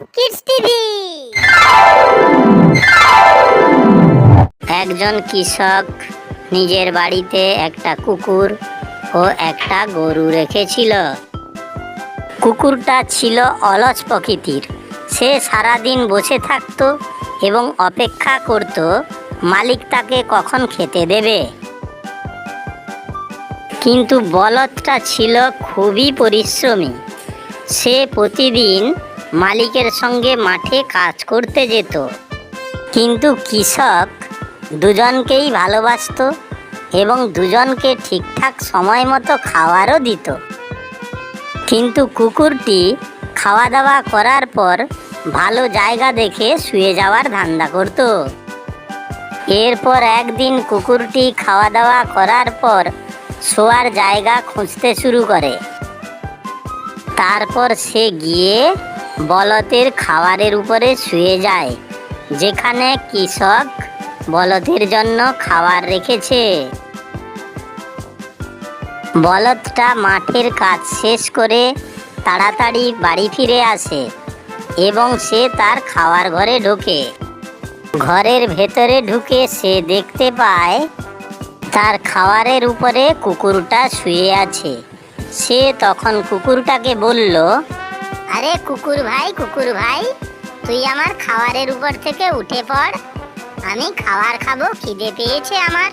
Kids TV. একজন কৃষক নিজের বাড়িতে একটা কুকুর ও একটা গরু রেখেছিল। কুকুরটা ছিল অলস প্রকৃতির। সে সারাদিন বসে থাকতো এবং অপেক্ষা করত মালিক তাকে কখন খেতে দেবে। কিন্তু বলদটা ছিল খুবই পরিশ্রমী। সে প্রতিদিন মালিকের সঙ্গে মাঠে কাজ করতে যেত। কিন্তু কৃষক দুজনকেই ভালোবাসতো এবং দুজনকে ঠিকঠাক সময় মতো খাওয়ারও দিত। কিন্তু কুকুরটি খাওয়া দাওয়া করার পর ভালো জায়গা দেখে শুয়ে যাওয়ার ধান্দা করত। এরপর একদিন কুকুরটি খাওয়া দাওয়া করার পর শোয়ার জায়গা খুঁজতে শুরু করে। তারপর সে গিয়ে বলদের খাবারের উপরে শুয়ে যায়, যেখানে কৃষক বলদের জন্য খাবার রেখেছে। বলদটা মাঠের কাজ শেষ করে তাড়াতাড়ি বাড়ি ফিরে আসে এবং সে তার খাওয়ার ঘরে ঢোকে। ঘরের ভেতরে ঢুকে সে দেখতে পায় তার খাবারের উপরে কুকুরটা শুয়ে আছে। সে তখন কুকুরটাকে বলল, আরে কুকুর ভাই, তুই আমার খাবারের উপর থেকে উঠে পড়, আমি খাবার খাবো, খিদে পেয়েছে আমার।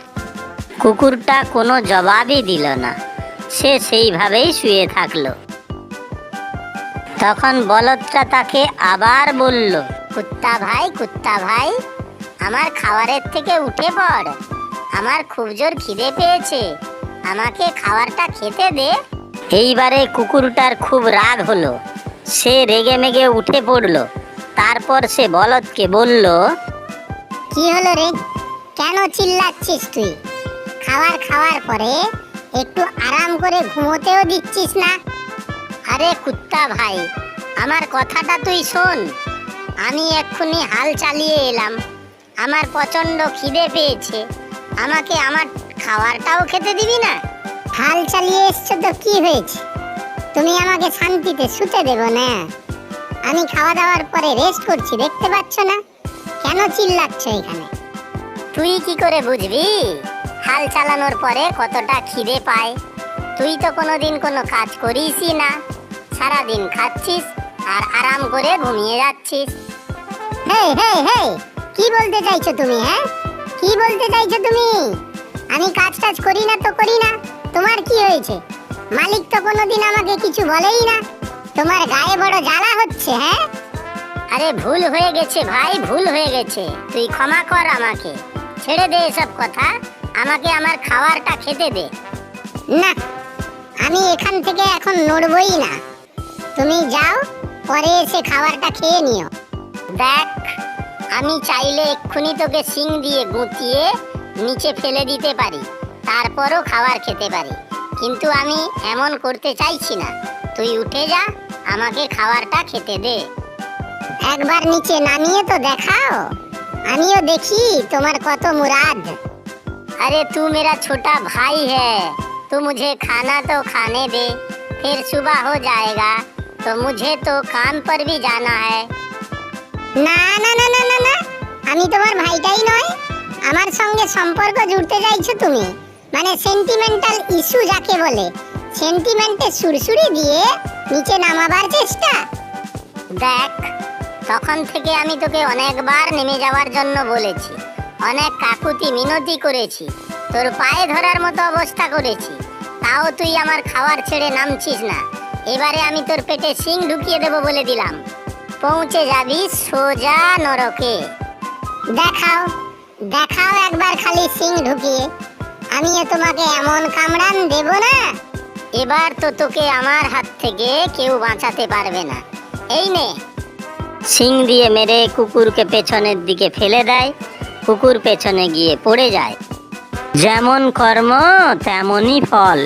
কুকুরটা কোনো জবাবই দিল না। সে সেইভাবেই শুয়ে থাকলো। তখন বলদটা তাকে আবার বলল, কুত্তা ভাই, আমার খাবারের থেকে উঠে পড়, আমার খুব জোর খিদে পেয়েছে, আমাকে খাবারটা খেতে দে। এইবারে কুকুরটার খুব রাগ হলো। সে রেগে মেগে উঠে পড়লো। তারপর সে বলদকে বলল, কি হলো রে, কেন চিল্লাচ্ছিস তুই? খাবার খাওয়ার পরে একটু আরাম করে ঘুমোতেও দিচ্ছিস না? আরে কুত্তা ভাই, আমার কথাটা তুই শোন। আমি এক্ষুনি হাল চালিয়ে এলাম, আমার প্রচণ্ড খিদে পেয়েছে, আমাকে আমার খাবারটাও খেতে দিবি না? হাল চালিয়ে এসছো তো কি হয়েছে? তুমি আমাকে শান্তিতে শুতে দেবো না? আমি খাওয়া দাওয়ার পরে রেস্ট করছি, দেখতে পাচ্ছ না? কেন চিল্লাচ্ছ এখানে? তুই কি করে বুঝবি হাল চালানোর পরে কতটা খিদে পায়? তুই তো কোনোদিন কোনো কাজ করিসই না, সারাদিন খাচ্ছিস আর আরাম করে ঘুমিয়ে যাচ্ছিস। হেই কি বলতে চাইছো তুমি? কি বলতে চাইছো তুমি? আমি কাজ টাজ করি না তো করি না, তোমার কি হয়েছে? মালিক তো কোনোদিন আমাকে কিছু বলেই না, তোমার গায়ে বড় জ্বালা হচ্ছে। আরে ভুল হয়ে গেছে ভাই, ভুল হয়ে গেছে, তুই ক্ষমা কর আমাকে, ছেড়ে দে এসব কথা, আমাকে আমার খাবারটা খেতে দে। না, আমি এখান থেকে এখন নড়বই না, তুমি যাও, পরে এসে খাবারটা খেয়ে নিও। দেখ, আমি চাইলে এক্ষুনি তোকে শিং দিয়ে গুঁতিয়ে নিচে ফেলে দিতে পারি, তারপরও খাবার খেতে পারি, কিন্তু আমি এমন করতে চাইছি না। তুই উঠে যা, আমাকে খাবারটা খেতে দে। একবার নিচে নামিয়ে তো দেখাও, আমিও দেখি তোমার কত মুরাদ। अरे तू मेरा छोटा भाई है, तू मुझे खाना तो खाने दे, फिर सुबह हो जाएगा तो मुझे तो काम पर भी जाना है। না না না না না না, আমি তোমার ভাইটাই নয়। আমার সঙ্গে সম্পর্ক জুড়তে চাইছো তুমি, মানে সেন্টিমেন্টাল ইস্যু যাকে বলে, সেন্টিমেন্টে সুরসুরি দিয়ে নিচে নামাবার চেষ্টা। দেখ, তখন থেকে আমি তোকে অনেকবার নেমে যাওয়ার জন্য বলেছি, অনেক কাকুতি মিনতি করেছি, তোর পায়ে ধরার মতো অবস্থা করেছি, তাও তুই আমার খাবার ছেড়ে নামছিস না। এবারে আমি তোর পেটে শিং ঢুকিয়ে দেবো বলে দিলাম, পৌঁছে যাবি সোজা নরকে। দেখাও দেখাও একবার খালি শিং ঢুকিয়ে, আমিও তোমাকে এমন কামড়ান দেব না, এবার তো তোকে আমার হাত থেকে কেউ বাঁচাতে পারবে না। এই নে। শিং দিয়ে মেরে কুকুরকে পেছনের দিকে ফেলে দেয়। কুকুর পেছনে গিয়ে পড়ে যায়। যেমন কর্ম তেমনই ফল।